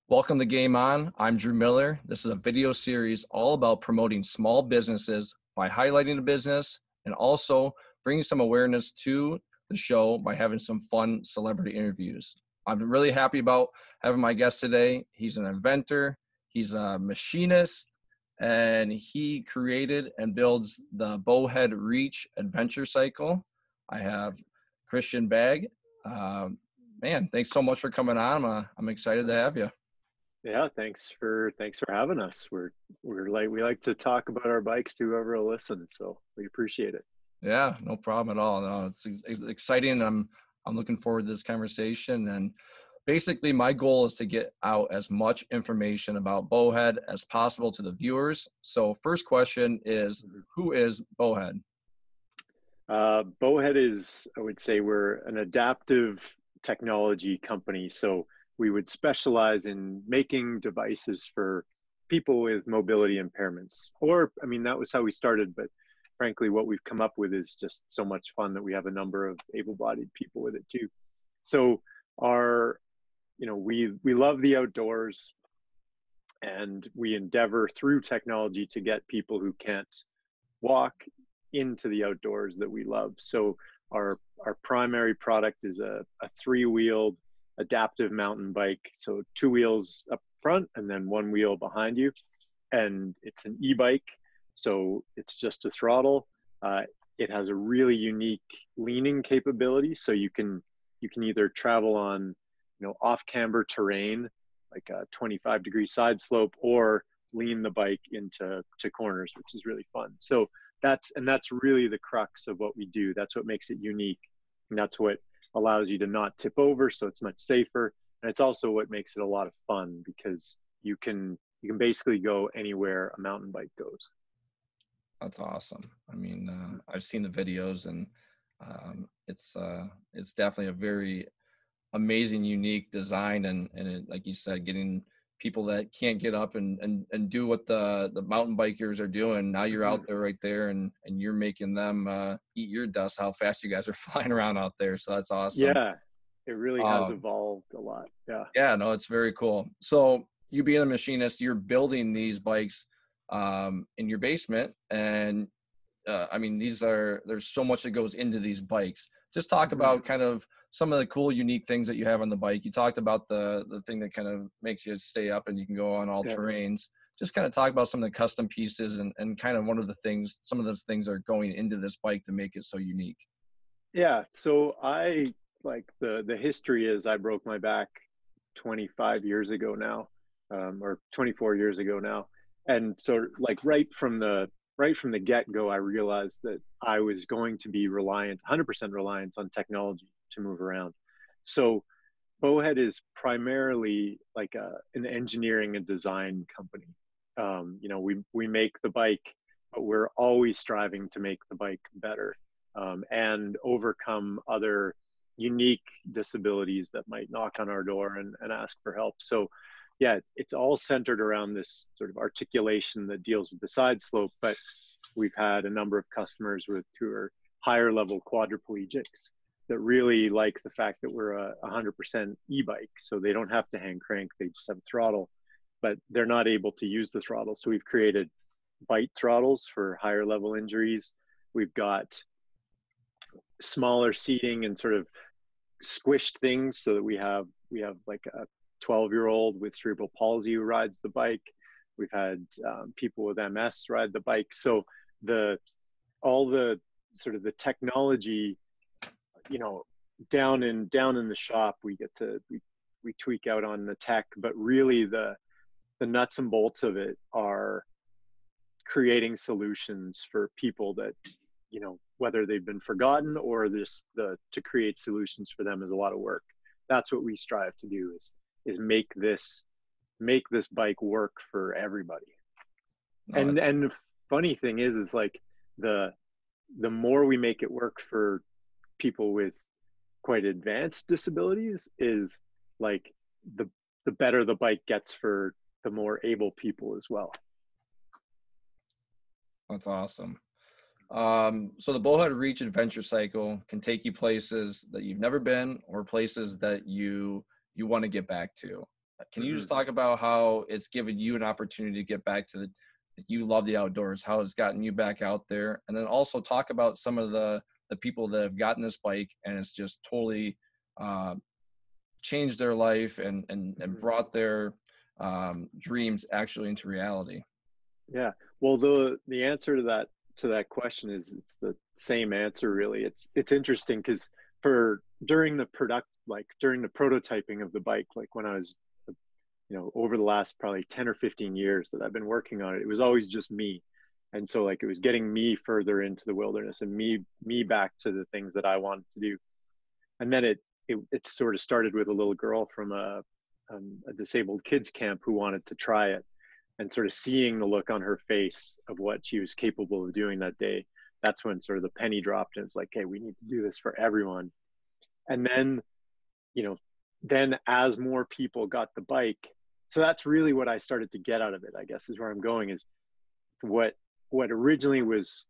Welcome to Game On. I'm Drew Miller. This is a video series all about promoting small businesses by highlighting the business and also bringing some awareness to the show by having some fun celebrity interviews. I'm really happy about having my guest today. He's an inventor, he's a machinist, and he created and builds the Bowhead Reach adventure cycle. I have Christian Bagg. Man, thanks so much for coming on. I'm excited to have you. Yeah, thanks for having us. We like to talk about our bikes to whoever will listen, so we appreciate it. Yeah, no problem at all. No, it's exciting. I'm looking forward to this conversation. And basically, my goal is to get out as much information about Bowhead as possible to the viewers. So, first question is, Mhm. who is Bowhead? Bowhead is, I would say, we're an adaptive technology company. So we would specialize in making devices for people with mobility impairments. Or, I mean, that was how we started, but frankly, what we've come up with is just so much fun that we have a number of able-bodied people with it too. So our, we love the outdoors, and we endeavor through technology to get people who can't walk into the outdoors that we love. So our primary product is a three-wheeled adaptive mountain bike. So two wheels up front and then one wheel behind you. And it's an e-bike. So it's just a throttle. It has a really unique leaning capability. So you can either travel on, off camber terrain, like a 25-degree side slope, or lean the bike into corners, which is really fun. So that's really the crux of what we do. That's what makes it unique, and that's what allows you to not tip over, so it's much safer. And it's also what makes it a lot of fun because you can basically go anywhere a mountain bike goes. That's awesome. I mean, I've seen the videos, and it's definitely a very amazing, unique design, and it, like you said, getting people that can't get up and do what the mountain bikers are doing. Now you're out there right there, and you're making them eat your dust. How fast you guys are flying around out there! So that's awesome. Yeah, it really has Um, evolved a lot. Yeah. yeah, no, it's very cool. So you being a machinist, you're building these bikes in your basement, and I mean, there's so much that goes into these bikes. Just talk Mhm. about kind of some of the cool, unique things that you have on the bike. You talked about the thing that kind of makes you stay up and you can go on all Yeah. terrains. Just kind of talk about some of the custom pieces and kind of some of those things are going into this bike to make it so unique. Yeah. So I like the history is I broke my back 25 years ago now, or 24 years ago now, and so like right from the get go, I realized that I was going to be 100% reliant on technology to move around. So Bowhead is primarily like an engineering and design company. We make the bike, but we're always striving to make the bike better, and overcome other unique disabilities that might knock on our door and ask for help. So, yeah, it's all centered around this sort of articulation that deals with the side slope. But we've had a number of customers who are higher level quadriplegics that really like the fact that we're a 100% e-bike, so they don't have to hand crank; they just have a throttle, but they're not able to use the throttle. So we've created bite throttles for higher level injuries. We've got smaller seating and sort of squished things so that we have like a 12-year-old with cerebral palsy who rides the bike. We've had people with MS ride the bike. So the all the sort of the technology, you know, down in the shop, we tweak out on the tech, but really the nuts and bolts of it are creating solutions for people that, whether they've been forgotten or to create solutions for them is a lot of work. That's what we strive to do is make this bike work for everybody. No, And the funny thing is like the the more we make it work for people with quite advanced disabilities is like the the better the bike gets for the more able people as well. that's awesome. So the Bowhead Reach Adventure Cycle can take you places that you've never been or places that you want to get back to. Can you Hmm. just talk about how it's given you an opportunity to get back to you love the outdoors, how it's gotten you back out there, and then also talk about some of the people that have gotten this bike and it's just totally uh, changed their life and Hmm. brought their dreams actually into reality. Yeah. Well, the answer to that question is it's the same answer really. It's interesting because for during the product like during the prototyping of the bike, like when I was over the last probably 10 or 15 years that I've been working on it, it was always just me. And so like it was getting me further into the wilderness and me back to the things that I wanted to do. And then it sort of started with a little girl from a disabled kids camp who wanted to try it, and sort of seeing the look on her face of what she was capable of doing that day. That's when sort of the penny dropped and it's like, hey, we need to do this for everyone. And then, you know, then as more people got the bike, so that's really what I started to get out of it, I guess, is where I'm going, is what what originally was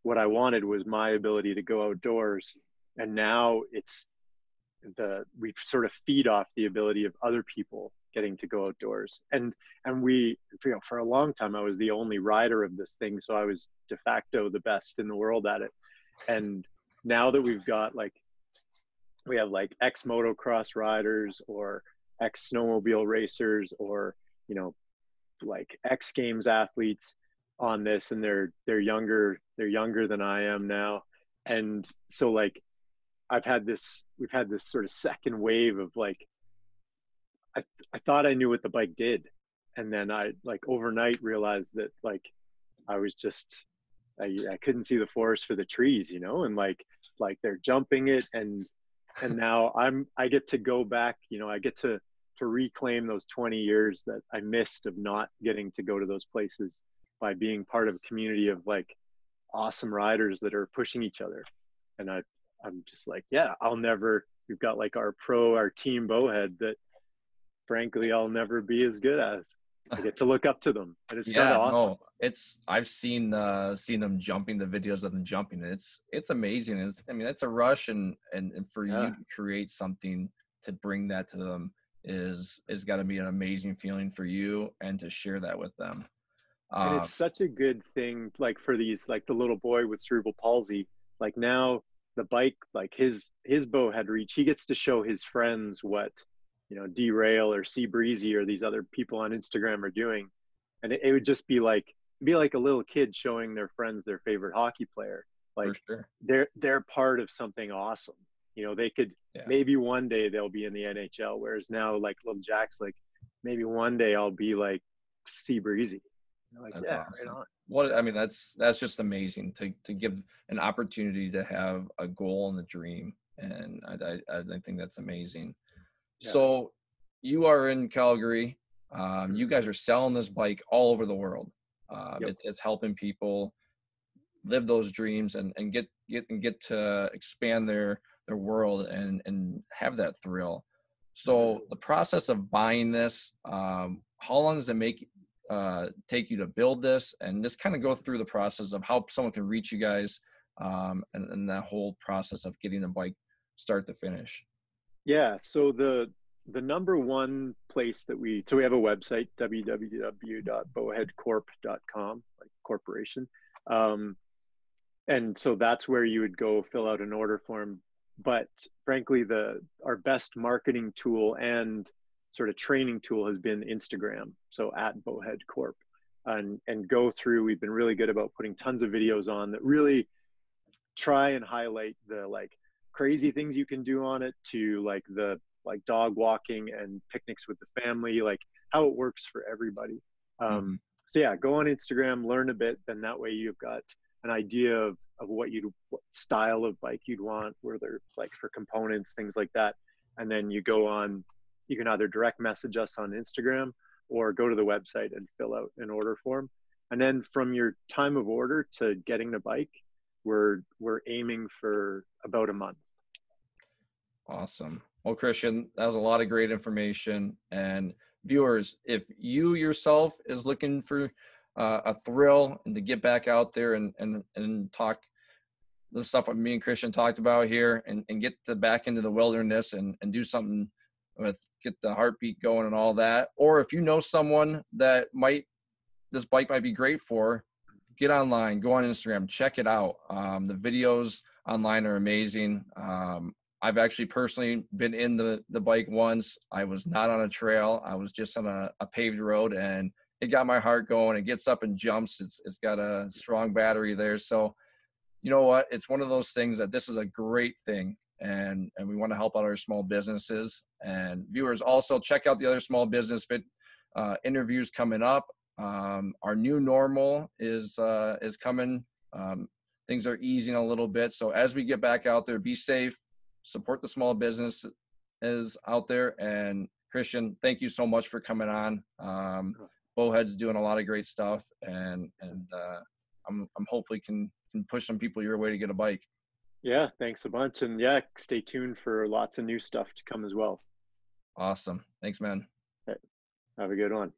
what I wanted was my ability to go outdoors. And now it's we sort of feed off the ability of other people getting to go outdoors. And we, for a long time I was the only rider of this thing, so I was de facto the best in the world at it. And now that we have like ex motocross riders or ex snowmobile racers or like X Games athletes on this, and they're younger than I am now. And so like we've had this sort of second wave of like I I thought I knew what the bike did, and then I like overnight realized that like I was just I couldn't see the forest for the trees, and like they're jumping it, and now I get to go back, I get to reclaim those 20 years that I missed of not getting to go to those places by being part of a community of like awesome riders that are pushing each other. And I'm just like, yeah, we've got like our team Bowhead that frankly I'll never be as good as. I get to look up to them and it's kind Yeah, of awesome. no, I've seen them jumping, the videos of them jumping. It's amazing. I mean, it's a rush, and for you Yeah. to create something to bring that to them is got to be an amazing feeling for you, and to share that with them. And Uh, it's such a good thing, like for these, like the little boy with cerebral palsy, like now the bike, like his Bowhead reach, he gets to show his friends what, Derail or Sea Breezy or these other people on Instagram are doing. And it would just be like a little kid showing their friends their favorite hockey player. for Like sure. they're part of something awesome. They could, Yeah, maybe one day they'll be in the NHL, whereas now like little Jack's like, maybe one day I'll be like Sea Breezy. Like, that's yeah, right awesome. on. What I mean, that's just amazing to give an opportunity to have a goal and a dream, and I think that's amazing. Yeah. So you are in Calgary. You Hmm. guys are selling this bike all over the world. Yep. It's helping people live those dreams and get to expand their world and have that thrill. Hmm. So the process of buying this, how long does it take you to build this, and just kind of go through the process of how someone can reach you guys, and that whole process of getting the bike start to finish. Yeah. So the number one place so we have a website, www.bowheadcorp.com, like corporation. Um, and so that's where you would go fill out an order form. But frankly, our best marketing tool and sort of training tool has been Instagram. So at Bowhead Corp, and go through. We've been really good about putting tons of videos on that really try and highlight the like crazy things you can do on it, to like the like dog walking and picnics with the family, like how it works for everybody. Mhm. So yeah, go on Instagram, learn a bit, then that way you've got an idea of what style of bike you'd want, where they're like for components, things like that. And then you can either direct message us on Instagram or go to the website and fill out an order form. And then from your time of order to getting the bike, we're aiming for about a month. Awesome. Well, Christian, that was a lot of great information. And viewers, if you yourself is looking for a thrill and to get back out there and talk the stuff that me and Christian talked about here, and get back into the wilderness and do something with get the heartbeat going and all that. Or if you know someone that this bike might be great for, get online, go on Instagram, check it out. The videos online are amazing. I've actually personally been in the bike once. I was not on a trail. I was just on a paved road, and it got my heart going. It gets up and jumps. It's got a strong battery there. So you know what? It's one of those things that this is a great thing. And we want to help out our small businesses. And viewers, also check out the other small business interviews coming up. Our new normal is coming. Things are easing a little bit. So as we get back out there, be safe, support the small business is out there. And Christian, thank you so much for coming on. Bowhead's doing a lot of great stuff, and I'm hopefully can push some people your way to get a bike. Yeah, thanks a bunch. And yeah, stay tuned for lots of new stuff to come as well. Awesome. Thanks, man. Okay, have a good one.